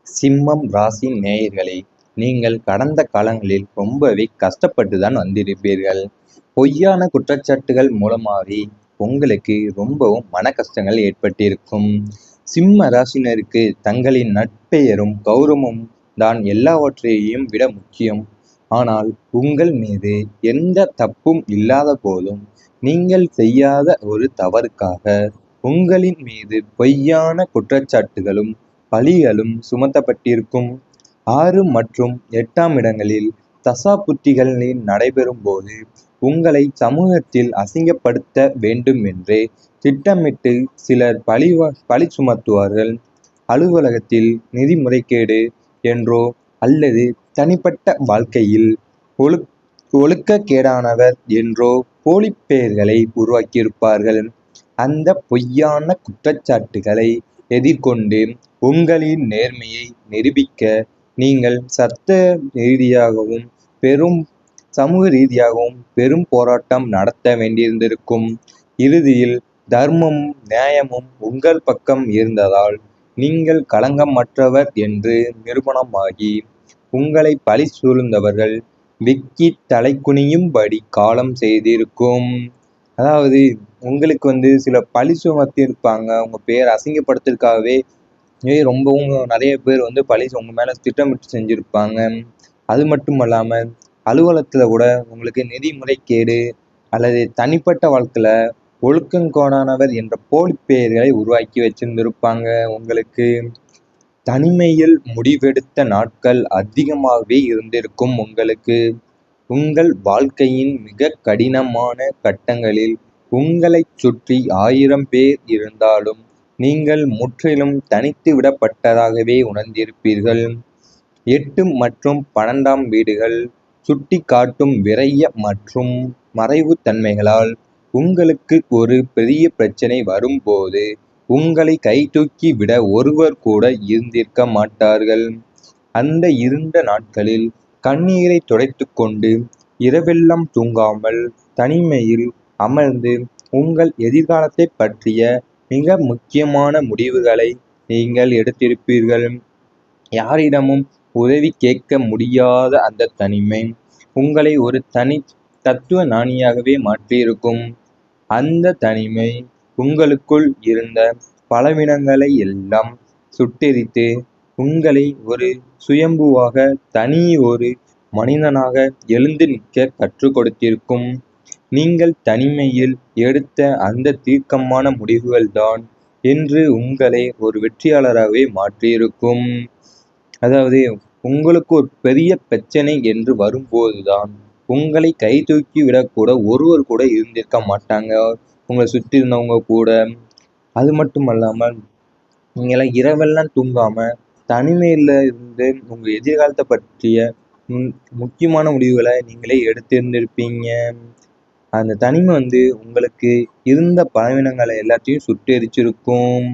சிம்மம் ராசி நேயர்களே, நீங்கள் கடந்த காலங்களில் ரொம்பவே கஷ்டப்பட்டு தான் வந்திருப்பீர்கள். பொய்யான குற்றச்சாட்டுகள் மூலமாகவே உங்களுக்கு ரொம்பவும் மன கஷ்டங்கள் ஏற்பட்டிருக்கும். சிம்ம ராசினருக்கு தங்களின் நட்பெயரும் கௌரவமும் தான் எல்லாவற்றையும் விட முக்கியம். ஆனால் உங்கள் மீது எந்த தப்பும் இல்லாத போதும் நீங்கள் செய்யாத ஒரு தவறுக்காக உங்களின் மீது பொய்யான குற்றச்சாட்டுகளும் பழிகளும் சுமத்தப்பட்டிருக்கும். 6 மற்றும் 8ஆம் இடங்களில் தசா புத்திகளில் நடைபெறும் போது உங்களை சமூகத்தில் அசிங்கப்படுத்த வேண்டும் என்று திட்டமிட்டு சிலர் பழி சுமத்துவார்கள். அலுவலகத்தில் நிதி முறைகேடு என்றோ அல்லது தனிப்பட்ட வாழ்க்கையில் ஒழுக்கக்கேடானவர் என்றோ போலி பெயர்களை உருவாக்கியிருப்பார்கள். அந்த பொய்யான குற்றச்சாட்டுகளை எதிர்கொண்டு உங்களின் நேர்மையை நிரூபிக்க நீங்கள் சட்ட ரீதியாகவும் சமூக ரீதியாகவும் பெரும் போராட்டம் நடத்த வேண்டியிருந்திருக்கும். இறுதியில் தர்மமும் நியாயமும் உங்கள் பக்கம் இருந்ததால் நீங்கள் களங்கமற்றவர் என்று நிரூபணமாகி உங்களை பழி சூழ்ந்தவர்கள் வெக்கி தலைகுனியும்படி காலம் செய்திருக்கும். அதாவது உங்களுக்கு சில பழி சுமத்தியிருப்பாங்க. உங்கள் பேர் அசிங்கப்படுத்துறதுக்காகவே ரொம்பவும் நிறைய பேர் பழி உங்கள் மேலே திட்டமிட்டு செஞ்சுருப்பாங்க. அது மட்டும் இல்லாமல் அலுவலகத்தில் கூட உங்களுக்கு நிதி முறைகேடு அல்லது தனிப்பட்ட வாழ்க்கையில் ஒழுக்கங்கோடானவர் என்ற போலி பெயர்களை உருவாக்கி வச்சிருந்திருப்பாங்க. உங்களுக்கு தனிமையில் முடிவெடுத்த நாட்கள் அதிகமாகவே இருந்திருக்கும். உங்களுக்கு உங்கள் வாழ்க்கையின் மிக கடினமான கட்டங்களில் உங்களைச் சுற்றி 1000 பேர் இருந்தாலும் நீங்கள் முற்றிலும் தனித்து விடப்பட்டதாகவே உணர்ந்திருப்பீர்கள். 8 மற்றும் 12ஆம் வீடுகள் சுட்டி காட்டும் விரய மற்றும் மறைவு தன்மைகளால் உங்களுக்கு ஒரு பெரிய பிரச்சனை வரும்போது உங்களை கைதூக்கி விட ஒருவர் கூட இருந்திருக்க மாட்டார்கள். அந்த இருண்ட நாட்களில் கண்ணீரை துடைத்து கொண்டு இரவெல்லாம் தூங்காமல் தனிமையில் அமர்ந்து உங்கள் எதிர்காலத்தை பற்றிய மிக முக்கியமான முடிவுகளை நீங்கள் எடுத்திருப்பீர்கள். யாரிடமும் உதவி கேட்க முடியாத அந்த தனிமை உங்களை ஒரு தத்துவ ஞானியாகவே மாற்றியிருக்கும். அந்த தனிமை உங்களுக்குள் இருந்த பலவீனங்களை எல்லாம் சுட்டெரித்து உங்களை ஒரு சுயம்புவாக தனி ஒரு மனிதனாக எழுந்து நிற்க கற்றுக் கொடுத்திருக்கும். நீங்கள் தனிமையில் எடுத்த அந்த தீர்க்கமான முடிவுகள்தான் இன்று உங்களை ஒரு வெற்றியாளராகவே மாற்றியிருக்கும். அதாவது உங்களுக்கு ஒரு பெரிய பிரச்சனை என்று வரும்போதுதான் உங்களை கை தூக்கி விடக்கூட ஒருவர் கூட இருந்திருக்க மாட்டாங்க, உங்களை சுற்றி இருந்தவங்க கூட. அது மட்டும் அல்லாமல் நீங்களாம் இரவெல்லாம் தூங்காம தனிமையில் இருந்து உங்கள் எதிர்காலத்தை பற்றிய முக்கியமான முடிவுகளை நீங்களே எடுத்திருந்திருப்பீங்க. அந்த தனிமை உங்களுக்கு இருந்த பலவீனங்களை எல்லாத்தையும் சுட்டெரிச்சிருக்கும்.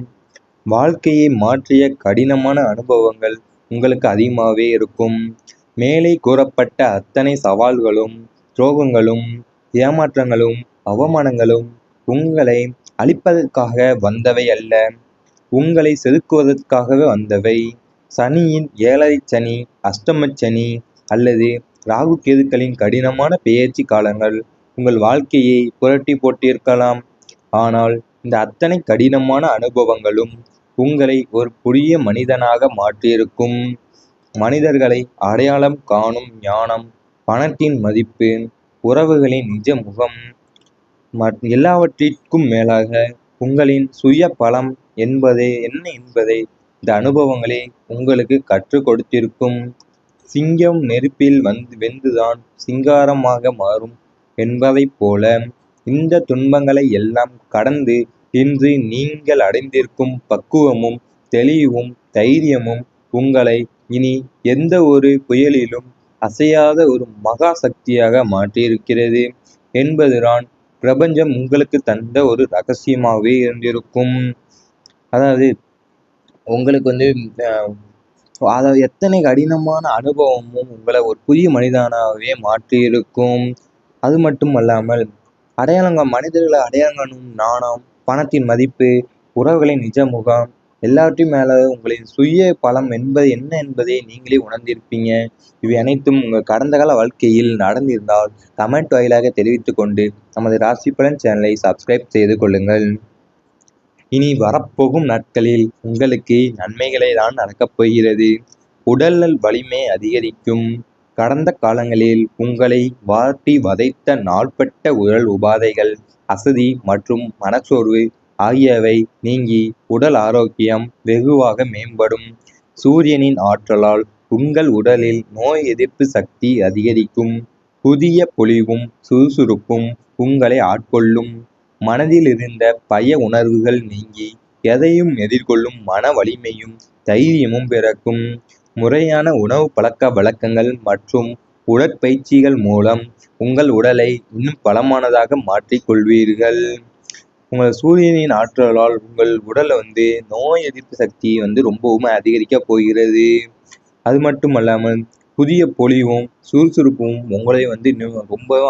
வாழ்க்கையை மாற்றிய கடினமான அனுபவங்கள் உங்களுக்கு அதிகமாகவே இருக்கும். மேலே கூறப்பட்ட அத்தனை சவால்களும் துரோகங்களும் ஏமாற்றங்களும் அவமானங்களும் உங்களை அழிப்பதற்காக வந்தவை அல்ல, உங்களை செதுக்குவதற்காகவே வந்தவை. சனியின் 7.5 சனி, அஷ்டம சனி அல்லது ராகு கேதுக்களின் கடினமான பெயர்ச்சி காலங்கள் உங்கள் வாழ்க்கையை புரட்டி போட்டிருக்கலாம். ஆனால் இந்த அத்தனை கடினமான அனுபவங்களும் உங்களை ஒரு புதிய மனிதனாக மாற்றியிருக்கும். மனிதர்களை அடையாளம் காணும் ஞானம், பணத்தின் மதிப்பு, உறவுகளின் நிஜ முகம், எல்லாவற்றிற்கும் மேலாக உங்களின் சுய பலம் என்ன என்பதை இந்த அனுபவங்களே உங்களுக்கு கற்றுக் கொடுத்திருக்கும். சிங்கம் நெருப்பில் வெந்துதான் சிங்காரமாக மாறும் என்பதைப் போல இந்த துன்பங்களை எல்லாம் கடந்து இன்று நீங்கள் அடைந்திருக்கும் பக்குவமும் தெளிவும் தைரியமும் உங்களை இனி எந்த ஒரு புயலிலும் அசையாத ஒரு மகா சக்தியாக மாற்றியிருக்கிறது என்பதுதான் பிரபஞ்சம் உங்களுக்கு தந்த ஒரு ரகசியமாகவே இருந்திருக்கும். அதாவது உங்களுக்கு அதாவது எத்தனை கடினமான அனுபவமும் உங்களை ஒரு புதிய மனிதனாகவே மாற்றியிருக்கும். அது மட்டும் அல்லாமல் மனிதர்களை அடையாளம் காணும் நாணம், பணத்தின் மதிப்பு, உறவுகளின் நிஜ முகம், எல்லாவற்றையும் மேல உங்களின் சுய பலம் என்பது என்ன என்பதை நீங்களே உணர்ந்திருப்பீங்க. இவை அனைத்தும் உங்கள் கடந்த கால வாழ்க்கையில் நடந்திருந்தால் கமெண்ட் வாயிலாக தெரிவித்துக் கொண்டு நமது ராசி பலன் சேனலை சப்ஸ்கிரைப் செய்து கொள்ளுங்கள். இனி வரப்போகும் நாட்களில் உங்களுக்கு நன்மைகளே தான் நடக்கப் போகிறது. உடல் வலிமை அதிகரிக்கும். கடந்த காலங்களில் உங்களை வாட்டி வதைத்த நாள்பட்ட உடல் உபாதைகள், அசதி மற்றும் மனச்சோர்வு ஆகியவை நீங்கி உடல் ஆரோக்கியம் வெகுவாக மேம்படும். சூரியனின் ஆற்றலால் உங்கள் உடலில் நோய் எதிர்ப்பு சக்தி அதிகரிக்கும். புதிய பொலிவும் சுறுசுறுப்பும் உங்களை ஆட்கொள்ளும். மனதில் இருந்த பய உணர்வுகள் நீங்கி எதையும் எதிர்கொள்ளும் மன வலிமையும் தைரியமும் பிறக்கும். முறையான உணவு பழக்க வழக்கங்கள் மற்றும் உடற்பயிற்சிகள் மூலம் உங்கள் உடலை இன்னும் பலமானதாக மாற்றிக் கொள்வீர்கள். உங்கள் சூரியனின் ஆற்றலால் உங்கள் உடலை நோய் எதிர்ப்பு சக்தி ரொம்பவும் அதிகரிக்கப் போகிறது. அது மட்டும் அல்லாமல் புதிய பொலிவும் சுறுசுறுப்பும் உங்களை இன்னும் ரொம்ப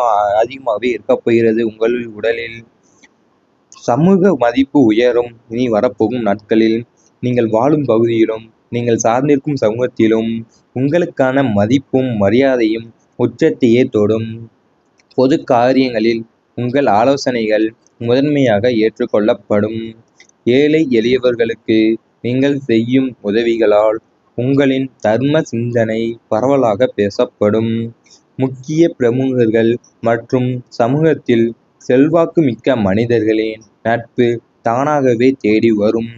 அதிகமாகவே இருக்கப் போகிறது. உங்கள் உடலில் சமூக மதிப்பு உயரும். இனி வரப்போகும் நாட்களில் நீங்கள் வாழும் பகுதியிலும் நீங்கள் சார்ந்திருக்கும் சமூகத்திலும் உங்களுக்கான மதிப்பும் மரியாதையும் உச்சத்தையே தொடும். பொது காரியங்களில் உங்கள் ஆலோசனைகள் முதன்மையாக ஏற்றுக்கொள்ளப்படும். ஏழை எளியவர்களுக்கு நீங்கள் செய்யும் உதவிகளால் உங்களின் தர்ம சிந்தனை பரவலாக பேசப்படும். முக்கிய பிரமுகர்கள் மற்றும் சமூகத்தில் செல்வாக்கு மிக்க மனிதர்களின் நட்பு தானாகவே தேடி வரும்.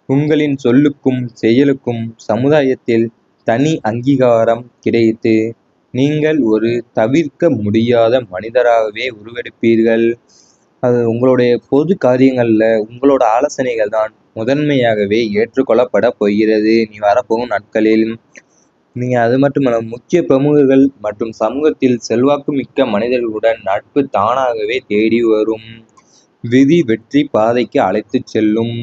உங்களின் சொல்லுக்கும் செயலுக்கும் சமுதாயத்தில் தனி அங்கீகாரம் கிடைத்து நீங்கள் ஒரு தவிர்க்க முடியாத மனிதராகவே உருவெடுப்பீர்கள். அது உங்களுடைய பொது காரியங்களில் உங்களோட ஆலோசனைகள் தான் முதன்மையாகவே ஏற்றுக்கொள்ளப்பட போகிறது நீ வரப்போகும் நாட்களில். நீங்கள் அது மட்டுமல்ல, முக்கிய பிரமுகர்கள் மற்றும் சமூகத்தில் செல்வாக்கு மிக்க மனிதர்களுடன் நட்பு தானாகவே தேடி வரும். விதி வெற்றி பாதைக்கு அழைத்து செல்லும்.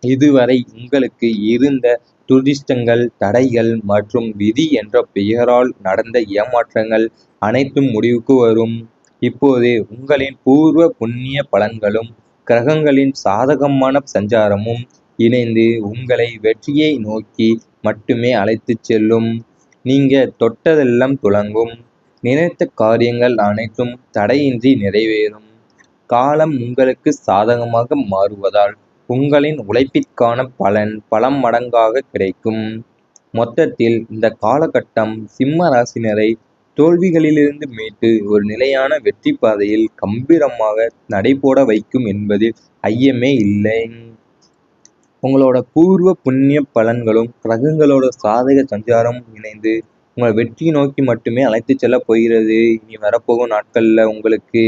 இதுவரை உங்களுக்கு இருந்த துரதிர்ஷ்டங்கள், தடைகள் மற்றும் விதி என்ற பெயரால் நடந்த ஏமாற்றங்கள் அனைத்தும் முடிவுக்கு வரும். இப்போது உங்களின் பூர்வ புண்ணிய பலன்களும் கிரகங்களின் சாதகமான சஞ்சாரமும் இணைந்து உங்களை வெற்றியை நோக்கி மட்டுமே அழைத்து செல்லும். நீங்க தொட்டதெல்லாம் துலங்கும். நினைத்த காரியங்கள் அனைத்தும் தடையின்றி நிறைவேறும். காலம் உங்களுக்கு சாதகமாக மாறுவதால் உங்களின் உழைப்பிற்கான பலன் பல மடங்காக கிடைக்கும். மொத்தத்தில் இந்த காலகட்டம் சிம்ம ராசினரை தோல்விகளிலிருந்து மீட்டு ஒரு நிலையான வெற்றி பாதையில் கம்பீரமாக நடைபோட வைக்கும் என்பதில் ஐயமே இல்லை. உங்களோட பூர்வ புண்ணிய பலன்களும் கிரகங்களோட சாதக சஞ்சாரம் இணைந்து உங்களை வெற்றியை நோக்கி மட்டுமே அழைத்து செல்ல போகிறது. இனி வரப்போகும் நாட்கள்ல உங்களுக்கு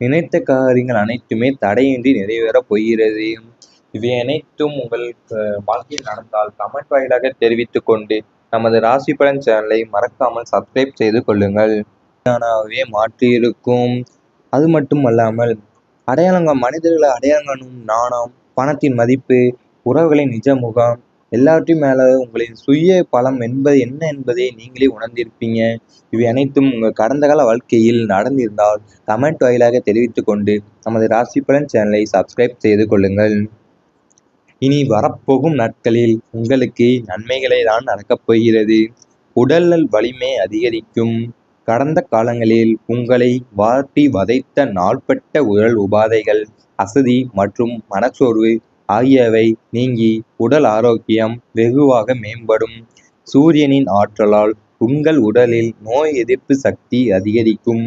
நினைத்த காரியங்கள் அனைத்துமே தடையின்றி நிறைவேறப் போகிறது. இவை அனைத்தும் உங்கள் வாழ்க்கையில் நடந்தால் கமெண்ட் வாயிலாக தெரிவித்துக் கொண்டு நமது ராசி பலன் சேனலை மறக்காமல் சப்ஸ்கிரைப் செய்து கொள்ளுங்கள். மாற்றியிருக்கும். அது மட்டும் அல்லாமல் அடையாளங்கள் மனிதர்களை அடையாளங்களும் நாணம், பணத்தின் மதிப்பு, உறவுகளின் நிஜ முகம் எல்லாவற்றையும் மேல உங்களின் சுய பலம் என்பது என்ன என்பதை நீங்களே உணர்ந்திருப்பீங்க. இவை அனைத்தும் உங்கள் கடந்த கால வாழ்க்கையில் நடந்திருந்தால் கமெண்ட் வாயிலாக தெரிவித்துக் கொண்டு நமது ராசி பலன் சேனலை சப்ஸ்கிரைப் செய்து கொள்ளுங்கள். இனி வரப்போகும் நாட்களில் உங்களுக்கு நன்மைகளே தான் நடக்கப் போகிறது. உடல் வலிமை அதிகரிக்கும். கடந்த காலங்களில் உங்களை வாட்டி வதைத்த நாள்பட்ட உடல் உபாதைகள், அசதி மற்றும் மனச்சோர்வு ஆகியவை நீங்கி உடல் ஆரோக்கியம் வெகுவாக மேம்படும். சூரியனின் ஆற்றலால் உங்கள் உடலில் நோய் எதிர்ப்பு சக்தி அதிகரிக்கும்.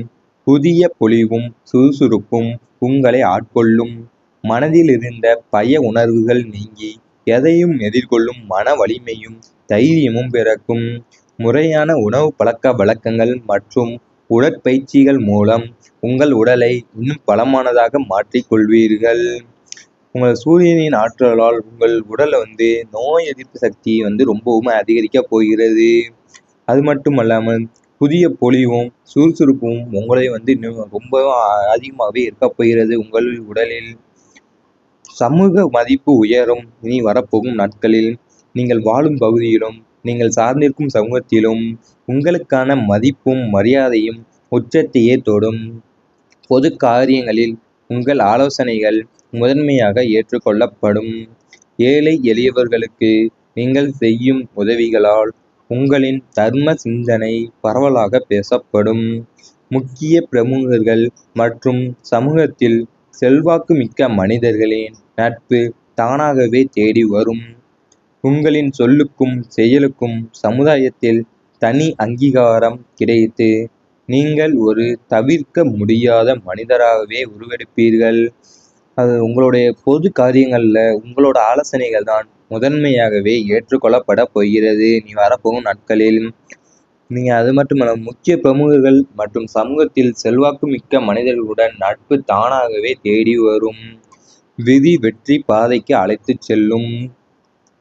புதிய பொலிவும் சுறுசுறுப்பும் உங்களை ஆட்கொள்ளும். மனதில் இருந்த பய உணர்வுகள் நீங்கி எதையும் எதிர்கொள்ளும் மன வலிமையும் தைரியமும் பிறக்கும். முறையான உணவு பழக்க வழக்கங்கள் மற்றும் உடற்பயிற்சிகள் மூலம் உங்கள் உடலை இன்னும் பலமானதாக மாற்றிக் கொள்வீர்கள். உங்கள் சூரியனின் ஆற்றலால் உங்கள் உடலை நோய் எதிர்ப்பு சக்தி ரொம்பவும் அதிகரிக்கப் போகிறது. அது மட்டும் அல்லாமல் புதிய பொலிவும் சுறுசுறுப்பும் உங்களை இன்னும் ரொம்ப அதிகமாகவே இருக்கப் போகிறது. உங்கள் உடலில் சமூக மதிப்பு உயரும். இனி வரப்போகும் நாட்களில் நீங்கள் வாழும் பகுதியிலும் நீங்கள் சார்ந்திருக்கும் சமூகத்திலும் உங்களுக்கான மதிப்பும் மரியாதையும் உச்சத்தையே தொடும். பொது காரியங்களில் உங்கள் ஆலோசனைகள் முதன்மையாக ஏற்றுக்கொள்ளப்படும். ஏழை எளியவர்களுக்கு நீங்கள் செய்யும் உதவிகளால் உங்களின் தர்ம சிந்தனை பரவலாக பேசப்படும். முக்கிய பிரமுகர்கள் மற்றும் சமூகத்தில் செல்வாக்கு மிக்க மனிதர்களின் நட்பு தானாகவே தேடி வரும். உங்களின் சொல்லுக்கும் செயலுக்கும் சமுதாயத்தில் தனி அங்கீகாரம் கிடைத்து நீங்கள் ஒரு தவிர்க்க முடியாத மனிதராகவே உருவெடுப்பீர்கள். அது உங்களுடைய பொது காரியங்கள்ல உங்களோட ஆலோசனைகள் தான் முதன்மையாகவே ஏற்றுக்கொள்ளப்பட போகிறது நீ வரப்போகும் நாட்களில். நீங்க அது மட்டுமல்ல, முக்கிய பிரமுகர்கள் மற்றும் சமூகத்தில் செல்வாக்கு மிக்க மனிதர்களுடன் நட்பு தானாகவே தேடி வரும். விதி வெற்றி பாதைக்கு அழைத்துச் செல்லும்.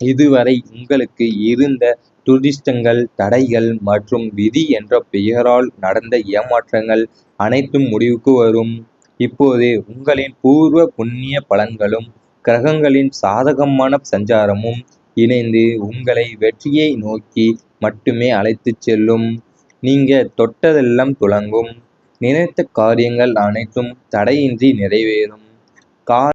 இதுவரை உங்களுக்கு இருந்த துரதிர்ஷ்டங்கள், தடைகள் மற்றும் விதி என்ற பெயரால் நடந்த ஏமாற்றங்கள் அனைத்தும் முடிவுக்கு வரும். இப்போது உங்களின் பூர்வ புண்ணிய பலன்களும் கிரகங்களின் சாதகமான சஞ்சாரமும் இணைந்து உங்களை வெற்றியை நோக்கி மட்டுமே அழைத்துச் செல்லும். நீங்க தொட்டதெல்லாம் துலங்கும். நினைத்த காரியங்கள் அனைத்தும் தடையின்றி நிறைவேறும்.